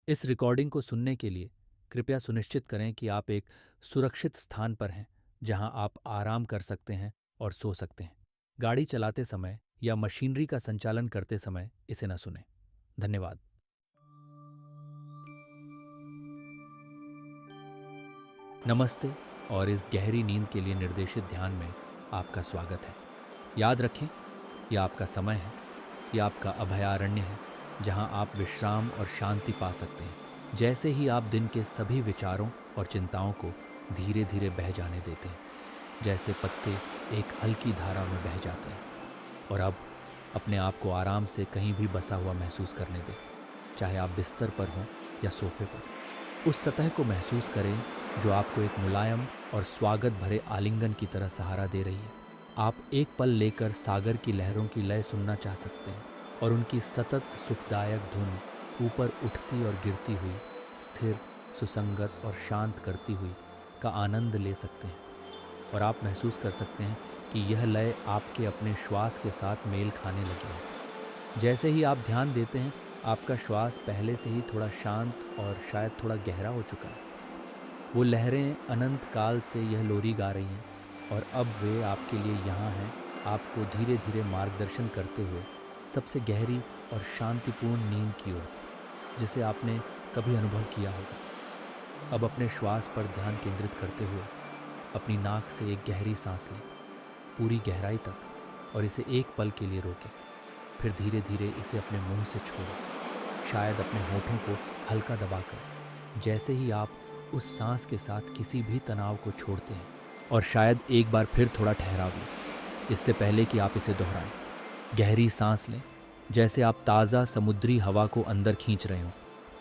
इस रिकॉर्डिंग को सुनने के लिए कृपया सुनिश्चित करें कि आप एक सुरक्षित स्थान पर हैं जहां आप आराम कर सकते हैं और सो सकते हैं। गाड़ी चलाते समय या मशीनरी का संचालन करते समय इसे न सुनें। धन्यवाद। नमस्ते और इस गहरी नींद के लिए निर्देशित ध्यान में आपका स्वागत है। याद रखें, यह आपका समय है, यह आपका अभयारण्य है जहां आप विश्राम और शांति पा सकते हैं। जैसे ही आप दिन के सभी विचारों और चिंताओं को धीरे धीरे बह जाने देते हैं, जैसे पत्ते एक हल्की धारा में बह जाते हैं। और अब अपने आप को आराम से कहीं भी बसा हुआ महसूस करने दें, चाहे आप बिस्तर पर हों या सोफे पर। उस सतह को महसूस करें जो आपको एक मुलायम और स्वागत भरे आलिंगन की तरह सहारा दे रही है। आप एक पल लेकर सागर की लहरों की लय सुनना चाह सकते हैं और उनकी सतत सुखदायक धुन ऊपर उठती और गिरती हुई, स्थिर, सुसंगत और शांत करती हुई का आनंद ले सकते हैं। और आप महसूस कर सकते हैं कि यह लय आपके अपने श्वास के साथ मेल खाने लगी है। जैसे ही आप ध्यान देते हैं, आपका श्वास पहले से ही थोड़ा शांत और शायद थोड़ा गहरा हो चुका है। वो लहरें अनंत काल से यह लोरी गा रही हैं और अब वे आपके लिए यहाँ हैं, आपको धीरे धीरे मार्गदर्शन करते हुए सबसे गहरी और शांतिपूर्ण नींद की ओर, जिसे आपने कभी अनुभव किया होगा। अब अपने श्वास पर ध्यान केंद्रित करते हुए अपनी नाक से एक गहरी सांस लें, पूरी गहराई तक, और इसे एक पल के लिए रोकें। फिर धीरे धीरे इसे अपने मुंह से छोड़ें, शायद अपने होठों को हल्का दबाकर। जैसे ही आप उस सांस के साथ किसी भी तनाव को छोड़ते हैं, और शायद एक बार फिर थोड़ा ठहराव लें, इससे पहले कि आप इसे दोहराएं। गहरी सांस लें, जैसे आप ताज़ा समुद्री हवा को अंदर खींच रहे हों,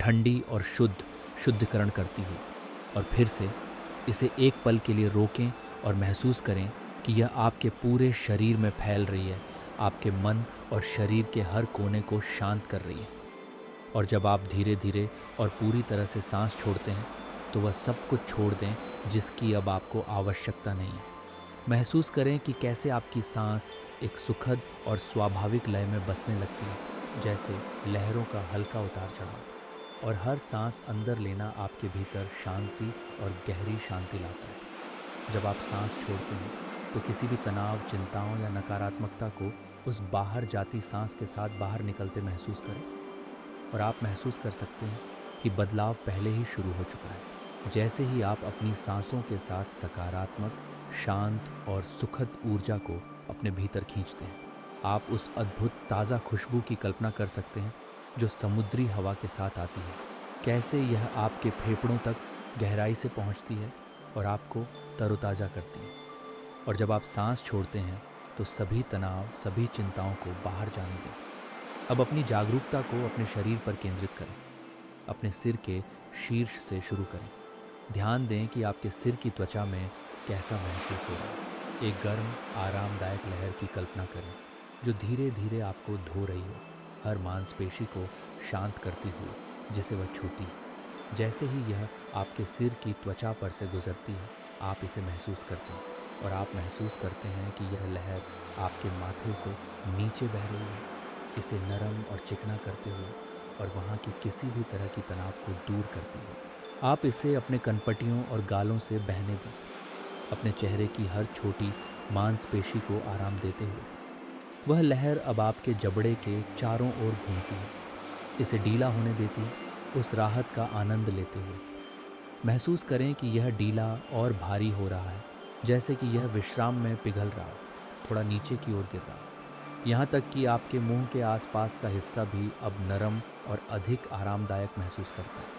ठंडी और शुद्धीकरण करती हुई। और फिर से इसे एक पल के लिए रोकें और महसूस करें कि यह आपके पूरे शरीर में फैल रही है, आपके मन और शरीर के हर कोने को शांत कर रही है। और जब आप धीरे धीरे और पूरी तरह से सांस छोड़ते हैं, तो वह सब कुछ छोड़ दें जिसकी अब आपको आवश्यकता नहीं है। महसूस करें कि कैसे आपकी सांस एक सुखद और स्वाभाविक लय में बसने लगती है, जैसे लहरों का हल्का उतार चढ़ाव। और हर सांस अंदर लेना आपके भीतर शांति और गहरी शांति लाता है। जब आप सांस छोड़ते हैं तो किसी भी तनाव, चिंताओं या नकारात्मकता को उस बाहर जाती सांस के साथ बाहर निकलते महसूस करें। और आप महसूस कर सकते हैं कि बदलाव पहले ही शुरू हो चुका है। जैसे ही आप अपनी सांसों के साथ सकारात्मक, शांत और सुखद ऊर्जा को अपने भीतर खींचते हैं, आप उस अद्भुत ताज़ा खुशबू की कल्पना कर सकते हैं जो समुद्री हवा के साथ आती है। कैसे यह आपके फेफड़ों तक गहराई से पहुंचती है और आपको तरोताज़ा करती है। और जब आप सांस छोड़ते हैं तो सभी तनाव, सभी चिंताओं को बाहर जाने दें। अब अपनी जागरूकता को अपने शरीर पर केंद्रित करें। अपने सिर के शीर्ष से शुरू करें। ध्यान दें कि आपके सिर की त्वचा में कैसा महसूस हो रहा है। एक गर्म, आरामदायक लहर की कल्पना करें जो धीरे धीरे आपको धो रही हो, हर मांसपेशी को शांत करती हुई जिसे वह छूती है। जैसे ही यह आपके सिर की त्वचा पर से गुजरती है, आप इसे महसूस करते हैं और आप महसूस करते हैं कि यह लहर आपके माथे से नीचे बह रही है, इसे नरम और चिकना करते हुए और वहाँ की किसी भी तरह की तनाव को दूर करते हुए। आप इसे अपने कनपटियों और गालों से बहने दें, अपने चेहरे की हर छोटी मांसपेशी को आराम देते हुए। वह लहर अब आपके जबड़े के चारों ओर घूमती है, इसे ढीला होने देती है, उस राहत का आनंद लेते हुए। महसूस करें कि यह ढीला और भारी हो रहा है, जैसे कि यह विश्राम में पिघल रहा हो, थोड़ा नीचे की ओर गिर रहा हो। यहाँ तक कि आपके मुंह के आसपास का हिस्सा भी अब नरम और अधिक आरामदायक महसूस करता है।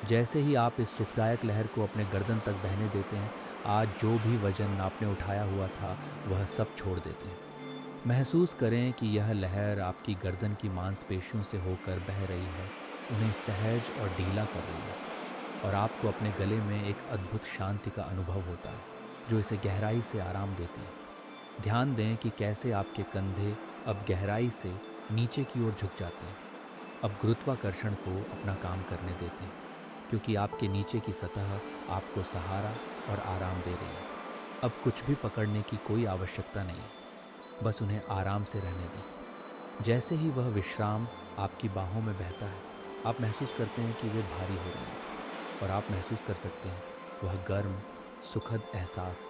जैसे ही आप इस सुखदायक लहर को अपने गर्दन तक बहने देते हैं, आज जो भी वजन आपने उठाया हुआ था वह सब छोड़ देते हैं। महसूस करें कि यह लहर आपकी गर्दन की मांसपेशियों से होकर बह रही है, उन्हें सहज और ढीला कर रही है। और आपको अपने गले में एक अद्भुत शांति का अनुभव होता है जो इसे गहराई से आराम देती है। ध्यान दें कि कैसे आपके कंधे अब गहराई से नीचे की ओर झुक जाते हैं, अब गुरुत्वाकर्षण को अपना काम करने देते हैं, क्योंकि आपके नीचे की सतह आपको सहारा और आराम दे रही है। अब कुछ भी पकड़ने की कोई आवश्यकता नहीं है, बस उन्हें आराम से रहने दें। जैसे ही वह विश्राम आपकी बाहों में बहता है, आप महसूस करते हैं कि वे भारी हो रहे हैं और आप महसूस कर सकते हैं वह गर्म, सुखद एहसास,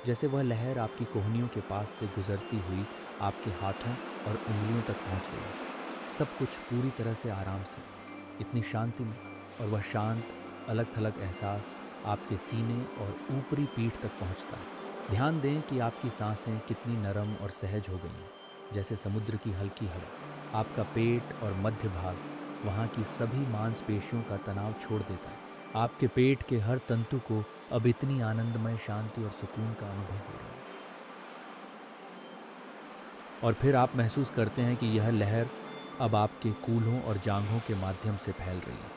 जैसे वह लहर आपकी कोहनियों के पास से गुजरती हुई आपके हाथों और उंगलियों तक पहुंच रही है। सब कुछ पूरी तरह से आराम से, इतनी शांति में, और वह शांत, अलग थलग एहसास आपके सीने और ऊपरी पीठ तक पहुंचता है। ध्यान दें कि आपकी सांसें कितनी नरम और सहज हो गई हैं, जैसे समुद्र की हल्की हवा। आपका पेट और मध्य भाग वहाँ की सभी मांसपेशियों का तनाव छोड़ देता है। आपके पेट के हर तंतु को अब इतनी आनंदमय शांति और सुकून का अनुभव हो रहा है। और फिर आप महसूस करते हैं कि यह लहर अब आपके कूल्हों और जांघों के माध्यम से फैल रही है।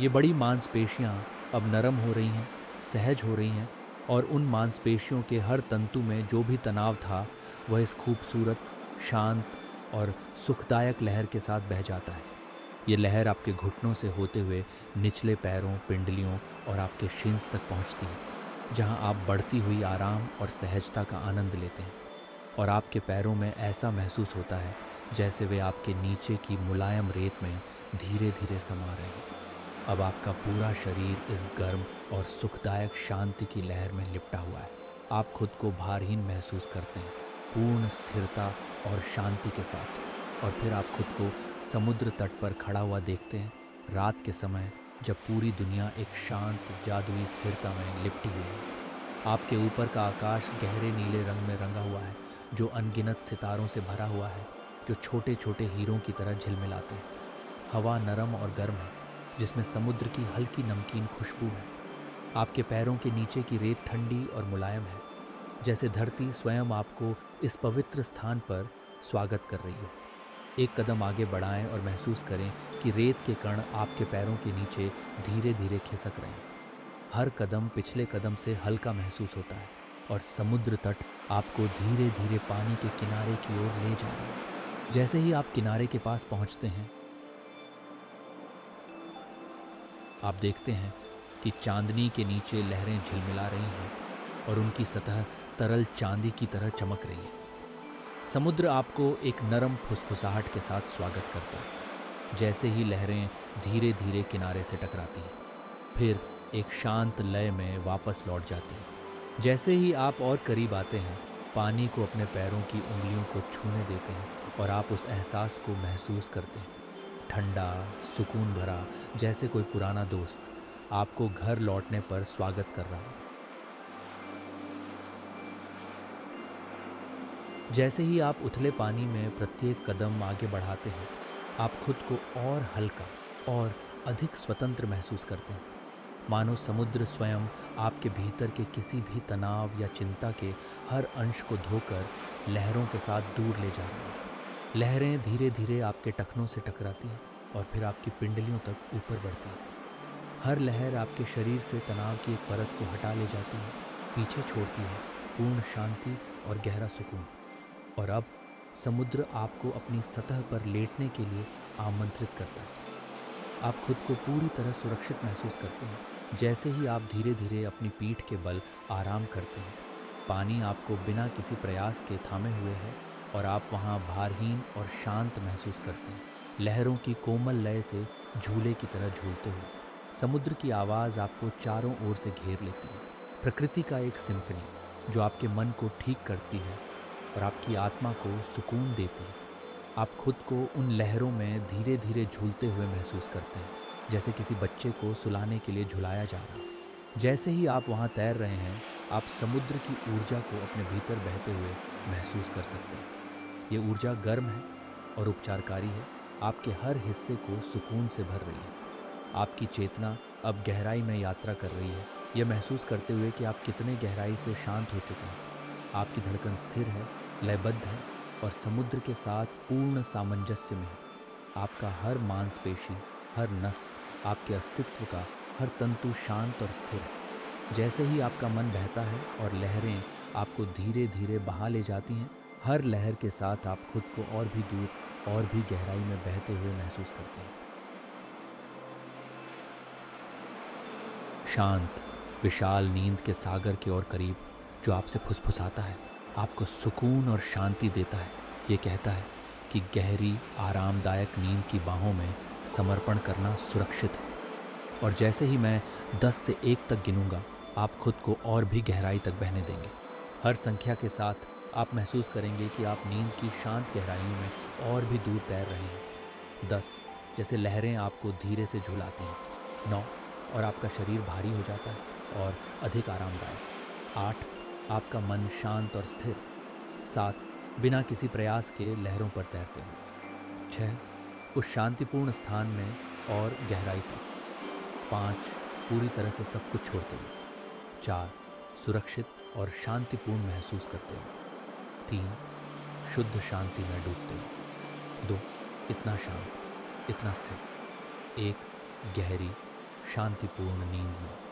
ये बड़ी मांसपेशियां अब नरम हो रही हैं, सहज हो रही हैं, और उन मांसपेशियों के हर तंतु में जो भी तनाव था वह इस खूबसूरत, शांत और सुखदायक लहर के साथ बह जाता है। ये लहर आपके घुटनों से होते हुए निचले पैरों, पिंडलियों और आपके शिन्स तक पहुंचती है, जहां आप बढ़ती हुई आराम और सहजता का आनंद लेते हैं। और आपके पैरों में ऐसा महसूस होता है जैसे वे आपके नीचे की मुलायम रेत में धीरे धीरे समा रहे हैं। अब आपका पूरा शरीर इस गर्म और सुखदायक शांति की लहर में लिपटा हुआ है। आप खुद को भारहीन महसूस करते हैं, पूर्ण स्थिरता और शांति के साथ। और फिर आप खुद को समुद्र तट पर खड़ा हुआ देखते हैं, रात के समय, जब पूरी दुनिया एक शांत, जादुई स्थिरता में लिपटी हुई है। आपके ऊपर का आकाश गहरे नीले रंग में रंगा हुआ है, जो अनगिनत सितारों से भरा हुआ है, जो छोटे छोटे हीरों की तरह झिलमिलाते हैं। हवा नरम और गर्म है, जिसमें समुद्र की हल्की नमकीन खुशबू है। आपके पैरों के नीचे की रेत ठंडी और मुलायम है, जैसे धरती स्वयं आपको इस पवित्र स्थान पर स्वागत कर रही हो। एक कदम आगे बढ़ाएं और महसूस करें कि रेत के कण आपके पैरों के नीचे धीरे धीरे खिसक रहे हैं। हर कदम पिछले कदम से हल्का महसूस होता है और समुद्र तट आपको धीरे धीरे पानी के किनारे की ओर ले जा रहा है। जैसे ही आप किनारे के पास पहुंचते हैं, आप देखते हैं कि चांदनी के नीचे लहरें झिलमिला रही हैं और उनकी सतह तरल चांदी की तरह चमक रही है। समुद्र आपको एक नरम फुसफुसाहट के साथ स्वागत करता है, जैसे ही लहरें धीरे धीरे किनारे से टकराती हैं, फिर एक शांत लय में वापस लौट जाती हैं। जैसे ही आप और करीब आते हैं, पानी को अपने पैरों की उंगलियों को छूने देते हैं और आप उस एहसास को महसूस करते हैं, ठंडा, सुकून भरा, जैसे कोई पुराना दोस्त आपको घर लौटने पर स्वागत कर रहा है। जैसे ही आप उथले पानी में प्रत्येक कदम आगे बढ़ाते हैं, आप खुद को और हल्का और अधिक स्वतंत्र महसूस करते हैं, मानो समुद्र स्वयं आपके भीतर के किसी भी तनाव या चिंता के हर अंश को धोकर लहरों के साथ दूर ले जा रहा है। लहरें धीरे धीरे आपके टखनों से टकराती हैं और फिर आपकी पिंडलियों तक ऊपर बढ़ती हैं। हर लहर आपके शरीर से तनाव की एक परत को हटा ले जाती है, पीछे छोड़ती है पूर्ण शांति और गहरा सुकून। और अब समुद्र आपको अपनी सतह पर लेटने के लिए आमंत्रित करता है। आप खुद को पूरी तरह सुरक्षित महसूस करते हैं। जैसे ही आप धीरे धीरे अपनी पीठ के बल आराम करते हैं, पानी आपको बिना किसी प्रयास के थामे हुए है और आप वहाँ भारहीन और शांत महसूस करते हैं, लहरों की कोमल लय से झूले की तरह झूलते हुए। समुद्र की आवाज़ आपको चारों ओर से घेर लेती है, प्रकृति का एक सिम्फनी जो आपके मन को ठीक करती है और आपकी आत्मा को सुकून देती है। आप खुद को उन लहरों में धीरे धीरे झूलते हुए महसूस करते हैं, जैसे किसी बच्चे को सुलाने के लिए झुलाया जा रहा है। जैसे ही आप वहाँ तैर रहे हैं, आप समुद्र की ऊर्जा को अपने भीतर बहते हुए महसूस कर सकते हैं। ये ऊर्जा गर्म है और उपचारकारी है, आपके हर हिस्से को सुकून से भर रही है। आपकी चेतना अब गहराई में यात्रा कर रही है, यह महसूस करते हुए कि आप कितने गहराई से शांत हो चुके हैं। आपकी धड़कन स्थिर है, लयबद्ध है और समुद्र के साथ पूर्ण सामंजस्य में है। आपका हर मांसपेशी, हर नस, आपके अस्तित्व का हर तंतु शांत और स्थिर है। जैसे ही आपका मन बहता है और लहरें आपको धीरे धीरे बहा ले जाती हैं, हर लहर के साथ आप खुद को और भी दूर और भी गहराई में बहते हुए महसूस करते हैं। शांत, विशाल नींद के सागर के और करीब, जो आपसे फुसफुसाता है, आपको सुकून और शांति देता है। ये कहता है कि गहरी, आरामदायक नींद की बाहों में समर्पण करना सुरक्षित है। और जैसे ही मैं 10 से 1 तक गिनूंगा, आप खुद को और भी गहराई तक बहने देंगे। हर संख्या के साथ आप महसूस करेंगे कि आप नींद की शांत गहराइयों में और भी दूर तैर रहे हैं। 10, जैसे लहरें आपको धीरे से झुलाती हैं। 9, और आपका शरीर भारी हो जाता है और अधिक आरामदायक। 8, आपका मन शांत और स्थिर। 7, बिना किसी प्रयास के लहरों पर तैरते हुए। 6, उस शांतिपूर्ण स्थान में और गहराई तक। 5, पूरी तरह से सब कुछ छोड़ते हुए। 4, सुरक्षित और शांतिपूर्ण महसूस करते हुए। 3, शुद्ध शांति में डूबते हुए। 2, इतना शांत, इतना स्थिर। 1, गहरी शांतिपूर्ण नींद में।